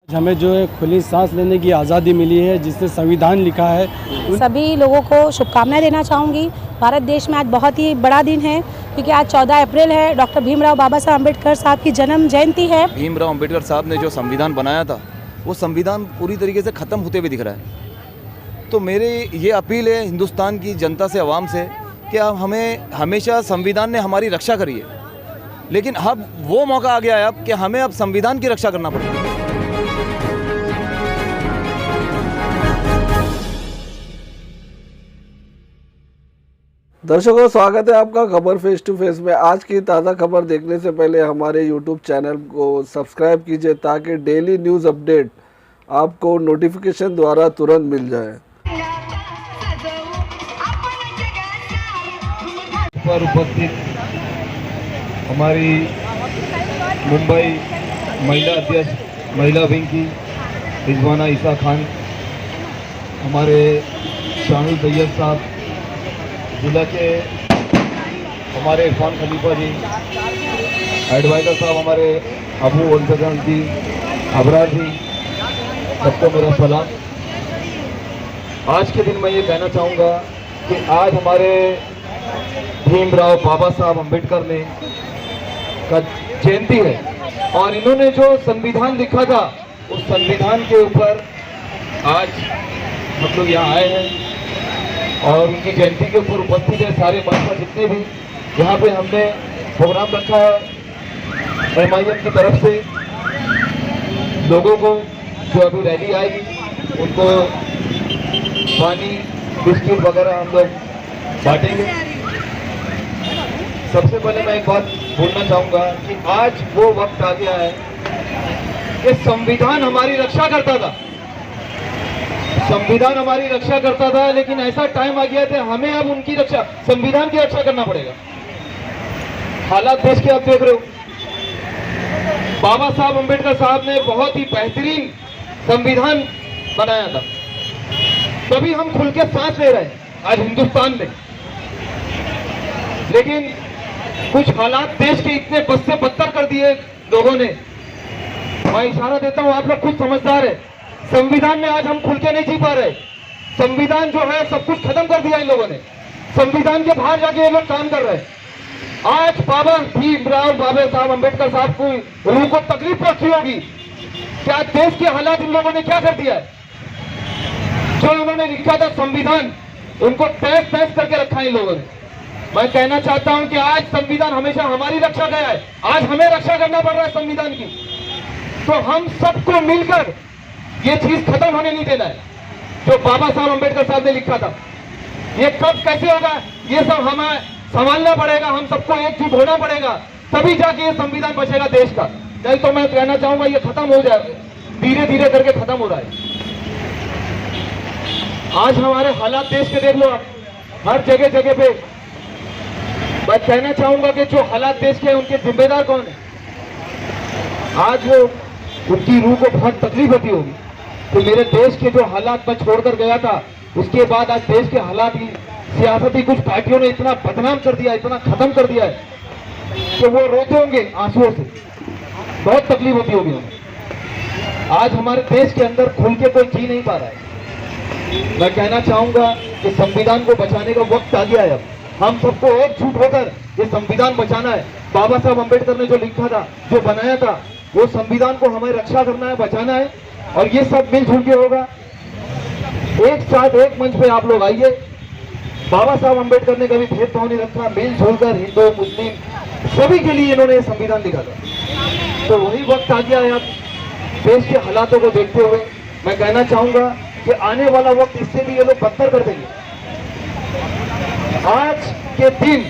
हमें जो है खुली सांस लेने की आज़ादी मिली है, जिससे संविधान लिखा है। सभी लोगों को शुभकामनाएं देना चाहूँगी। भारत देश में आज बहुत ही बड़ा दिन है, क्योंकि आज 14 अप्रैल है, डॉक्टर भीमराव बाबा साहब अम्बेडकर साहब की जन्म जयंती है। भीमराव अम्बेडकर साहब ने जो संविधान बनाया था, वो संविधान पूरी तरीके से ख़त्म होते हुए दिख रहा है। तो मेरी ये अपील है हिंदुस्तान की जनता से, आवाम से, कि हमें हमेशा संविधान ने हमारी रक्षा करी है, लेकिन अब वो मौका आ गया है अब कि हमें अब संविधान की रक्षा करना पड़ेगा। दर्शकों, स्वागत है आपका खबर फेस टू फेस में। आज की ताज़ा खबर देखने से पहले हमारे यूट्यूब चैनल को सब्सक्राइब कीजिए, ताकि डेली न्यूज़ अपडेट आपको नोटिफिकेशन द्वारा तुरंत मिल जाए। पर उपस्थित हमारी मुंबई महिला अध्यक्ष महिला विंग की रिजवाना ईसा खान, हमारे शानुल तैयब साहब, जिला के हमारे इरफान खलीफा जी, एडवाइज़र साहब हमारे अबू वंशगन जी, अबरार जी, सबको मेरा सलाम। आज के दिन मैं ये कहना चाहूँगा कि आज हमारे भीमराव बाबा साहब अम्बेडकर ने का जयंती है, और इन्होंने जो संविधान लिखा था उस संविधान के ऊपर आज हम लोग यहाँ आए हैं और उनकी जयंती के ऊपर उपस्थित है। सारे मंच पर जितने भी यहाँ पे हमने प्रोग्राम रखा है MIM की तरफ से, लोगों को जो अभी रैली आएगी उनको पानी बिस्किट वगैरह हम लोग बांटेंगे। सबसे पहले मैं एक बात बोलना चाहूँगा कि आज वो वक्त आ गया है कि संविधान हमारी रक्षा करता था, संविधान हमारी रक्षा करता था, लेकिन ऐसा टाइम आ गया था हमें अब उनकी रक्षा, संविधान की रक्षा करना पड़ेगा। हालात देश के आप देख रहे हो। बाबा साहब अम्बेडकर साहब ने बहुत ही बेहतरीन संविधान बनाया था, तभी हम खुल के सांस ले रहे हैं आज हिंदुस्तान में। लेकिन कुछ हालात देश के इतने बद से बदतर कर दिए लोगों ने। मैं इशारा देता हूं, आप लोग खुद समझदार है। संविधान में आज हम खुल के नहीं जी पा रहे। संविधान जो है सब कुछ खत्म कर दिया इन लोगों ने। संविधान के बाहर जाके ये लोग काम कर रहे हैं। आज बाबा भीमराव बाबा साहब अम्बेडकर साहब को रूह को तकलीफ पहुंची होगी। क्या देश के हालात इन लोगों ने क्या कर दिया है? जो उन्होंने लिखा था संविधान, उनको तहस तहस करके रखा इन लोगों ने। मैं कहना चाहता हूं कि आज संविधान हमेशा हमारी रक्षा गया है, आज हमें रक्षा करना पड़ रहा है संविधान की। तो हम सबको मिलकर ये चीज खत्म होने नहीं देना है जो बाबा साहब अम्बेडकर साहब ने लिखा था। ये कब कैसे होगा, ये सब हमें संभालना पड़ेगा, हम सबको एकजुट होना पड़ेगा, तभी जाके ये संविधान बचेगा देश का। नहीं तो मैं कहना चाहूंगा ये खत्म हो जाए, धीरे धीरे करके खत्म हो रहा है। आज हमारे हालात देश के देख लो आप, हर जगह जगह पे। मैं कहना चाहूंगा कि जो हालात देश के हैं उनके जिम्मेदार कौन है? आज वो उनकी रूह को बहुत तकलीफ होती होगी कि मेरे देश के जो हालात मैं छोड़कर गया था, उसके बाद आज देश के हालात ही, सियासती कुछ पार्टियों ने इतना बदनाम कर दिया, इतना खत्म कर दिया है कि वो रोते होंगे आंसुओं से। बहुत तकलीफ होती होगी उन्हें। आज हमारे देश के अंदर खुल के कोई जी नहीं पा रहा है। मैं कहना चाहूंगा कि संविधान को बचाने का वक्त आ गया है। अब हम सबको एकजुट होकर ये संविधान बचाना है। बाबा साहब अम्बेडकर ने जो लिखा था, जो बनाया था, वो संविधान को हमें रक्षा करना है, बचाना है, और ये सब मिलजुल के होगा। एक साथ एक मंच पे आप लोग आइए। बाबा साहब अम्बेडकर ने कभी भेदभाव नहीं रखा, मिलजुल कर हिंदू मुस्लिम सभी के लिए इन्होंने संविधान लिखा था। तो वही वक्त आ गया है। अब देश के हालातों को देखते हुए मैं कहना चाहूंगा कि आने वाला वक्त इससे भी ये लोग बदतर कर देंगे। आज के दिन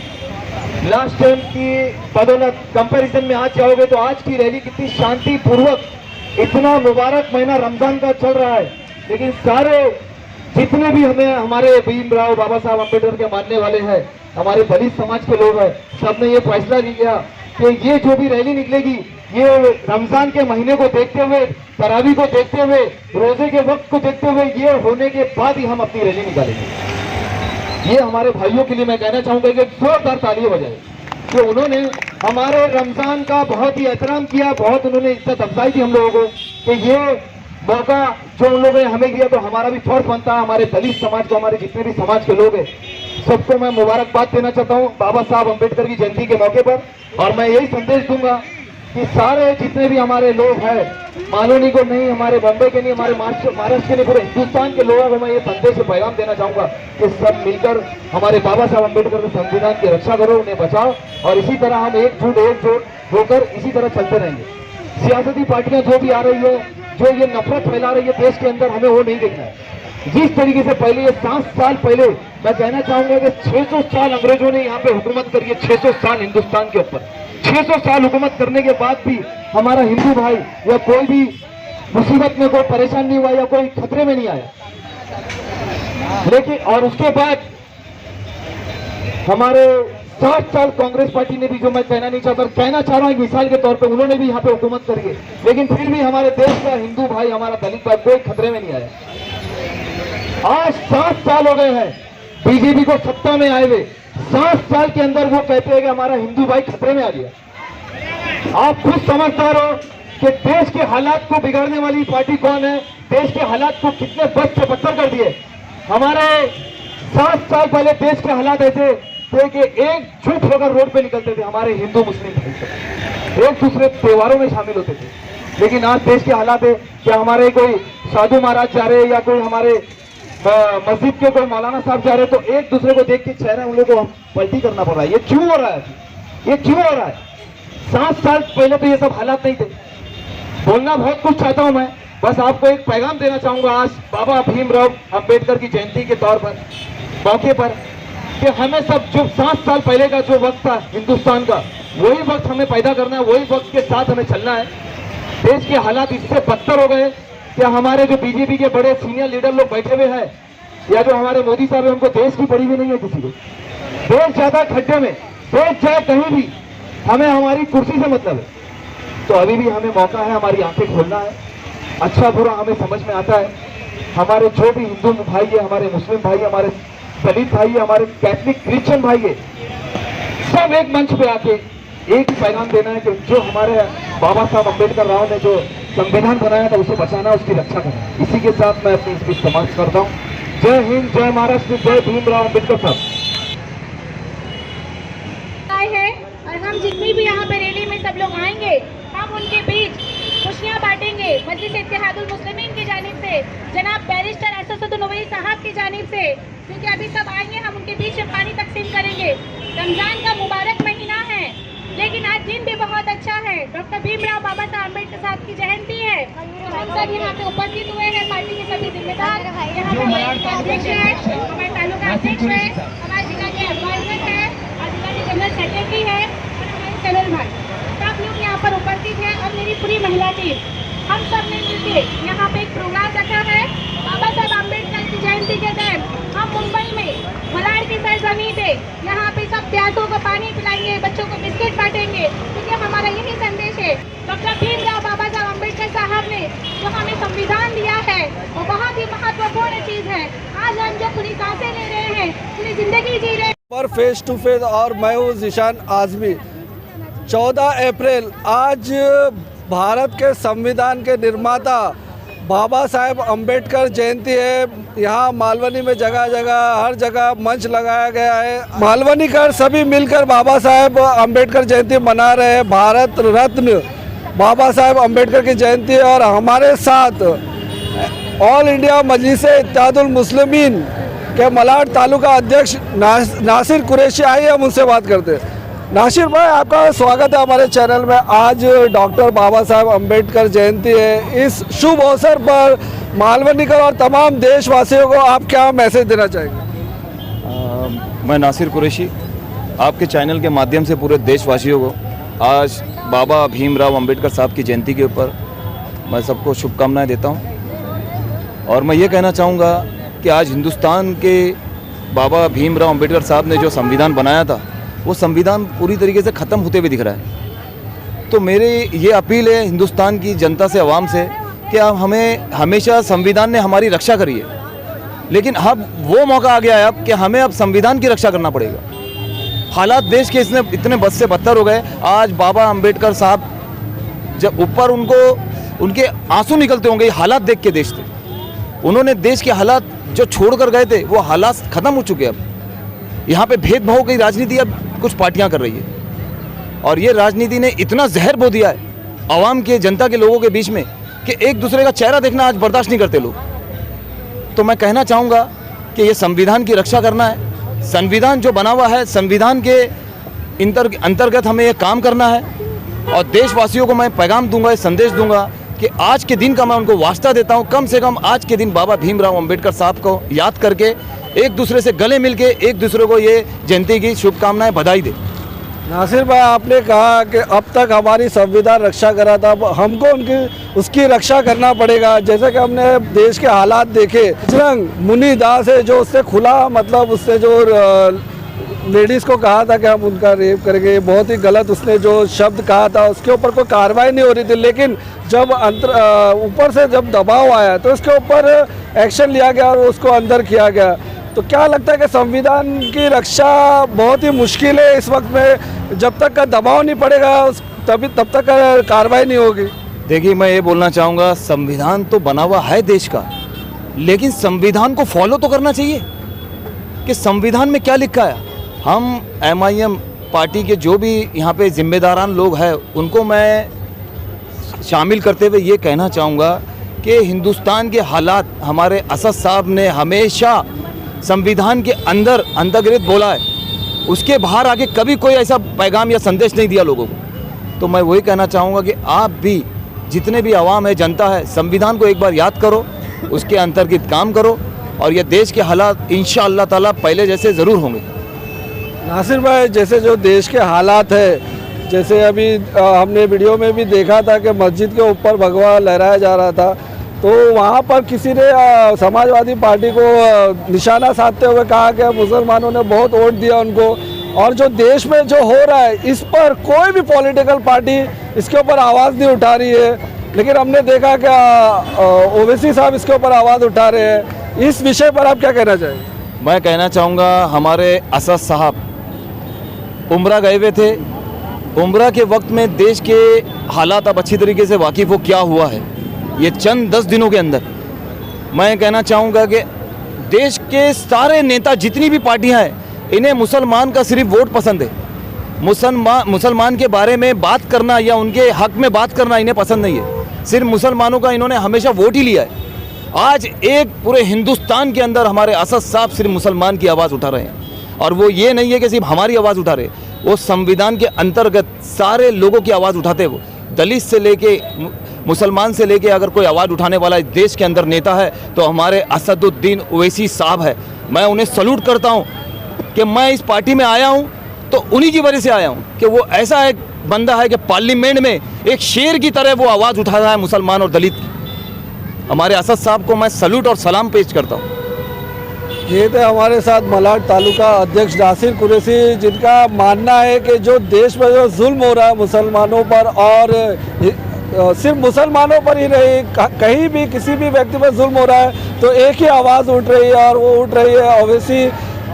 लास्ट टाइम की बदौलत कंपैरिजन में आज जाओगे तो आज की रैली कितनी शांतिपूर्वक, इतना मुबारक महीना रमजान का चल रहा है, लेकिन सारे जितने भी हमारे भीमराव बाबा साहब अम्बेडकर के मानने वाले हैं, हमारे दलित समाज के लोग हैं, सबने ये फैसला लिया कि ये जो भी रैली निकलेगी, ये रमजान के महीने को देखते हुए, तरावी को देखते हुए, रोजे के वक्त को देखते हुए, ये होने के बाद ही हम अपनी रैली निकालेंगे। ये हमारे भाइयों के लिए मैं कहना चाहूंगा कि जोरदार तालियां बजाएं। कि उन्होंने हमारे रमजान का बहुत ही एहतराम किया, बहुत उन्होंने इज्जत अफजाई दी हम लोगों को कि ये मौका जो उन लोगों ने हमें दिया तो हमारा भी फर्ज बनता है, हमारे दलित समाज को, हमारे जितने भी समाज के लोग हैं सबको मैं मुबारकबाद देना चाहता हूँ बाबा साहब अम्बेडकर की जयंती के मौके पर। और मैं यही संदेश दूंगा कि सारे जितने भी हमारे लोग हैं, मालोनी को नहीं, हमारे बम्बई के नहीं, हमारे महाराष्ट्र के नहीं, पूरे हिंदुस्तान के लोगों को मैं ये संदेश पैगाम देना चाहूंगा कि सब मिलकर हमारे बाबा साहब अम्बेडकर के संविधान की रक्षा करो, उन्हें बचाओ और इसी तरह हम एकजुट होकर इसी तरह चलते रहेंगे। सियासती पार्टियां जो भी आ रही है, जो ये नफरत फैला रही है देश के अंदर, हमें वो नहीं देखना है। जिस तरीके से पहले ये 7 साल पहले मैं कहना चाहूंगा कि 600 साल अंग्रेजों ने यहाँ पे हुकूमत करी है, 600 साल हिंदुस्तान के ऊपर, 600 साल हुकूमत करने के बाद भी हमारा हिंदू भाई या कोई भी मुसीबत में, कोई परेशान नहीं हुआ या कोई खतरे में नहीं आया। लेकिन और उसके बाद हमारे 60 साल कांग्रेस पार्टी ने भी, जो मैं कहना नहीं चाहता, कहना चाह रहा हूं एक मिसाल के तौर पे, उन्होंने भी यहाँ पे हुकूमत करी है, लेकिन फिर भी हमारे देश का हिंदू भाई, हमारा दलित भाई कोई खतरे में नहीं आया। आज 7 साल हो गए हैं बीजेपी को सत्ता में आए हुए, 7 साल के अंदर वो कहते हैं कि हमारा हिंदू भाई खतरे में आ गया। आप खुद समझदार हो कि देश के हालात को बिगाड़ने वाली पार्टी कौन है, देश के हालात को कितने बद से बदतर कर दिए। हमारे 7 साल पहले देश के हालात ऐसे थे कि एकजुट होकर रोड पे निकलते थे हमारे हिंदू मुस्लिम भाई, एक दूसरे त्योहारों में शामिल होते थे। लेकिन आज देश के हालात है कि हमारे कोई साधु महाराज जा रहे हैं या कोई हमारे मस्जिद के कोई मौलाना साहब जा रहे हैं तो एक दूसरे को देख के चेहरा उन लोगों को पलटी करना पड़ रहा है। ये क्यों हो रहा है? ये क्यों हो रहा है? 7 साल पहले तो ये सब हालात नहीं थे। बोलना बहुत कुछ चाहता हूं मैं, बस आपको एक पैगाम देना चाहूंगा आज बाबा भीमराव अंबेडकर की जयंती के तौर पर, मौके पर, कि हमें सब जो 7 साल पहले का जो वक्त था हिंदुस्तान का, वही वक्त हमें पैदा करना है, वही वक्त के साथ हमें चलना है। देश के हालात इससे बदतर हो गए कि हमारे जो बीजेपी के बड़े सीनियर लीडर लोग बैठे हुए हैं या जो हमारे मोदी साहब है, उनको देश की पड़ी हुई नहीं है किसी को। देश ज्यादा खड्डे में, देश जाए कहीं भी, हमें हमारी कुर्सी से मतलब है। तो अभी भी हमें मौका है, हमारी आंखें खोलना है, अच्छा बुरा हमें समझ में आता है। हमारे जो भी हिंदू भाई है, हमारे मुस्लिम भाई, हमारे दलित भाई है, हमारे कैथलिक क्रिश्चियन भाई है, सब एक मंच पे आके एक ही पैगाम देना है कि जो हमारे बाबा साहब अम्बेडकर राव ने जो संविधान बनाया था उसे बचाना, उसकी रक्षा करना। इसी के साथ मैं अपनी स्पीच समाप्त करता हूँ। जय हिंद, जय महाराष्ट्र, जय भीमराव अम्बेडकर साहब। है और हम जितनी भी यहाँ पे रैली में सब लोग आएंगे, हम उनके बीच खुशियाँ बांटेंगे। मजलिस इत्तेहादुल मुस्लिमीन की जानिब से, जनाब बैरिस्टर असदुद्दीन ओवैसी साहब की जानिब से, क्योंकि अभी सब आएंगे, हम उनके बीच में पानी तकसीम करेंगे। रमजान का मुबारक महीना है, लेकिन आज दिन भी बहुत अच्छा है। डॉक्टर भीमराव बाबा साहब अम्बेडकर साहब की जयंती है। तो हम सब यहाँ पे उपस्थित हुए हैं, पार्टी के सभी जिम्मेदार, यहाँ पे हमारे अध्यक्ष है, हमारे तालुका अध्यक्ष है, हमारे जिला के एडवाइजर है और जिला के जनरल सेक्रेटरी है और हमारे सैलल भाई, सब लोग यहाँ पर उपस्थित है और मेरी पूरी महिला टीम, हम सब ने मिलकर यहाँ पे एक प्रोग्राम रखा है बाबा साहब अम्बेडकर की जयंती के तहत। हम मुंबई में मलाड की सरजमीन पे यहाँ पे सब प्यासों को पानी पिलाएंगे, बच्चों को बिस्किट बांटेंगे, क्योंकि हमारा यही संदेश है। डॉक्टर भीमराव बाबा साहब अम्बेडकर साहब ने जो हमें संविधान दिया है वो बहुत ही महत्वपूर्ण चीज है। आज हम जो पूरी सांसें ले रहे हैं, पूरी जिंदगी जी रहे हैं। पर फेस टू फेस और मैं हूँ ज़ीशान आज़मी। 14 अप्रैल आज भारत के संविधान के निर्माता बाबा साहेब अम्बेडकर जयंती है। यहाँ मालवनी में जगह जगह हर जगह मंच लगाया गया है। मालवनी कर सभी मिलकर बाबा साहेब अम्बेडकर जयंती मना रहे हैं। भारत रत्न बाबा साहेब अम्बेडकर की जयंती है और हमारे साथ ऑल इंडिया मजलिस इत्तेहादुल मुस्लिमीन के मलाड तालुका अध्यक्ष नासिर कुरैशी, आइए हम उनसे बात करते हैं। नासिर भाई, आपका स्वागत है हमारे चैनल में। आज डॉक्टर बाबा साहेब अम्बेडकर जयंती है, इस शुभ अवसर पर मालवनीकर और तमाम देशवासियों को आप क्या मैसेज देना चाहेंगे? मैं नासिर कुरैशी आपके चैनल के माध्यम से पूरे देशवासियों को आज बाबा भीमराव अम्बेडकर साहब की जयंती के ऊपर मैं सबको शुभकामनाएं देता हूं। और मैं ये कहना चाहूँगा कि आज हिंदुस्तान के बाबा भीमराव अम्बेडकर साहब ने जो संविधान बनाया था वो संविधान पूरी तरीके से ख़त्म होते हुए दिख रहा है। तो मेरी ये अपील है हिंदुस्तान की जनता से, आवाम से, कि हमें हमेशा संविधान ने हमारी रक्षा करी है, लेकिन अब वो मौका आ गया है अब कि हमें अब संविधान की रक्षा करना पड़ेगा। हालात देश के इतने बद से बदतर हो गए। आज बाबा अंबेडकर साहब जब ऊपर उनके आंसू निकलते होंगे, हालात देख के देश थे। उन्होंने देश के हालात जो छोड़ कर गए थे वो हालात ख़त्म हो चुके हैं। अब यहाँ पे भेदभाव की राजनीति अब कुछ पार्टियाँ कर रही है, और ये राजनीति ने इतना जहर बो दिया है आवाम के, जनता के लोगों के बीच में कि एक दूसरे का चेहरा देखना आज बर्दाश्त नहीं करते लोग। तो मैं कहना चाहूँगा कि ये संविधान की रक्षा करना है। संविधान जो बना हुआ है, संविधान के अंतर्गत हमें ये काम करना है। और देशवासियों को मैं पैगाम दूंगा, संदेश दूंगा कि आज के दिन का मैं उनको वास्ता देता हूं, कम से कम आज के दिन बाबा भीमराव अंबेडकर साहब को याद करके एक दूसरे से गले मिलके एक दूसरे को ये जयंती की शुभकामनाएं, बधाई दे। नासिर भाई, आपने कहा कि अब तक हमारी संविधान रक्षा करा था, अब हमको उसकी रक्षा करना पड़ेगा। जैसे कि हमने देश के हालात देखे, बजरंग मुनि दास है जो उससे खुला, मतलब उससे जो लेडीज़ को कहा था कि हम उनका रेप करेंगे, बहुत ही गलत उसने जो शब्द कहा था, उसके ऊपर कोई कार्रवाई नहीं हो रही थी। लेकिन जब ऊपर से जब दबाव आया तो उसके ऊपर एक्शन लिया गया और उसको अंदर किया गया। तो क्या लगता है कि संविधान की रक्षा बहुत ही मुश्किल है इस वक्त में, जब तक का दबाव नहीं पड़ेगा तब तक कार्रवाई नहीं होगी। देखिए, मैं ये बोलना चाहूँगा, संविधान तो बना हुआ है देश का, लेकिन संविधान को फॉलो तो करना चाहिए कि संविधान में क्या लिखा है। हम MIM पार्टी के जो भी यहाँ पे जिम्मेदारान लोग हैं उनको मैं शामिल करते हुए ये कहना चाहूँगा कि हिंदुस्तान के हालात, हमारे असद साहब ने हमेशा संविधान के अंतर्गत बोला है, उसके बाहर आके कभी कोई ऐसा पैगाम या संदेश नहीं दिया लोगों को। तो मैं वही कहना चाहूँगा कि आप भी, जितने भी आवाम है, जनता है, संविधान को एक बार याद करो, उसके अंतर्गत काम करो, और ये देश के हालात इंशाअल्लाह ताला पहले जैसे ज़रूर होंगे। नासिर भाई, जैसे जो देश के हालात है, जैसे अभी हमने वीडियो में भी देखा था कि मस्जिद के ऊपर भगवा लहराया जा रहा था, तो वहाँ पर किसी ने समाजवादी पार्टी को निशाना साधते हुए कहा कि मुसलमानों ने बहुत वोट दिया उनको, और जो देश में जो हो रहा है इस पर कोई भी पॉलिटिकल पार्टी इसके ऊपर आवाज़ नहीं उठा रही है। लेकिन हमने देखा कि ओवैसी साहब इसके ऊपर आवाज़ उठा रहे हैं। इस विषय पर आप क्या कहना चाहेंगे? मैं कहना चाहूँगा, हमारे असद साहब उम्रा गए हुए थे, उम्रा के वक्त में देश के हालात अब अच्छी तरीके से वाकिफ़ हो क्या हुआ है ये चंद 10 दिनों के अंदर। मैं कहना चाहूँगा कि देश के सारे नेता, जितनी भी पार्टियां हैं, इन्हें मुसलमान का सिर्फ वोट पसंद है। मुसलमान के बारे में बात करना या उनके हक में बात करना इन्हें पसंद नहीं है। सिर्फ मुसलमानों का इन्होंने हमेशा वोट ही लिया है। आज एक पूरे हिंदुस्तान के अंदर हमारे असद साहब सिर्फ मुसलमान की आवाज़ उठा रहे हैं, और वो ये नहीं है कि सिर्फ हमारी आवाज़ उठा रहे, वो संविधान के अंतर्गत सारे लोगों की आवाज़ उठाते। वो दलित से लेके मुसलमान से लेके अगर कोई आवाज़ उठाने वाला देश के अंदर नेता है तो हमारे असदुद्दीन ओवैसी साहब है। मैं उन्हें सल्यूट करता हूँ कि मैं इस पार्टी में आया हूँ तो उन्हीं की वजह से आया हूँ कि वो ऐसा एक बंदा है कि पार्लियामेंट में एक शेर की तरह वो आवाज़ उठा रहा है मुसलमान और दलित की। हमारे असद साहब को मैं सल्यूट और सलाम पेश करता हूँ। ये थे हमारे साथ मलाड तालुका अध्यक्ष नासिर कुरैशी, जिनका मानना है कि जो देश में जो जुल्म हो रहा है मुसलमानों पर, और सिर्फ मुसलमानों पर ही नहीं, कहीं भी किसी भी व्यक्ति पर जुल्म हो रहा है तो एक ही आवाज़ उठ रही है, और वो उठ रही है ओवैसी,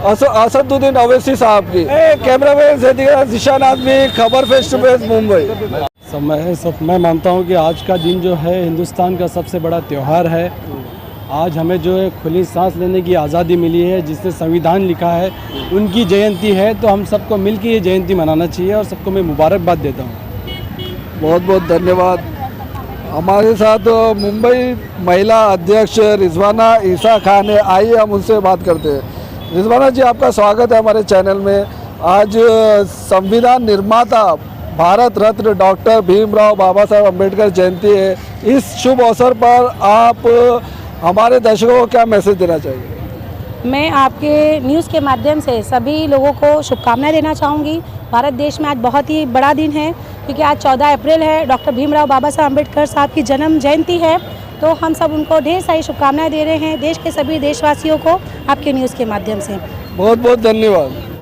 असदुद्दीन ओवैसी साहब की। कैमरामैन जिशान आजमी, खबर फेस टू फेस, मुंबई। मैं मानता हूँ कि आज का दिन जो है हिंदुस्तान का सबसे बड़ा त्यौहार है। आज हमें जो है खुली सांस लेने की आज़ादी मिली है, जिसने संविधान लिखा है, उनकी जयंती है। तो हम सबको मिलकर ये जयंती मनाना चाहिए, और सबको मैं मुबारकबाद देता हूँ। बहुत बहुत धन्यवाद। हमारे साथ मुंबई महिला अध्यक्ष रिजवाना ईसा खान है। आइए हम उनसे बात करते हैं। रिजवाना जी, आपका स्वागत है हमारे चैनल में। आज संविधान निर्माता भारत रत्न डॉक्टर भीमराव बाबा साहब अम्बेडकर जयंती है। इस शुभ अवसर पर आप हमारे दर्शकों को क्या मैसेज देना चाहिए? मैं आपके न्यूज़ के माध्यम से सभी लोगों को शुभकामनाएं देना चाहूँगी। भारत देश में आज बहुत ही बड़ा दिन है, क्योंकि आज 14 अप्रैल है, डॉक्टर भीमराव बाबा साहब अम्बेडकर साहब की जन्म जयंती है। तो हम सब उनको ढेर सारी शुभकामनाएं दे रहे हैं, देश के सभी देशवासियों को आपके न्यूज़ के माध्यम से। बहुत बहुत धन्यवाद।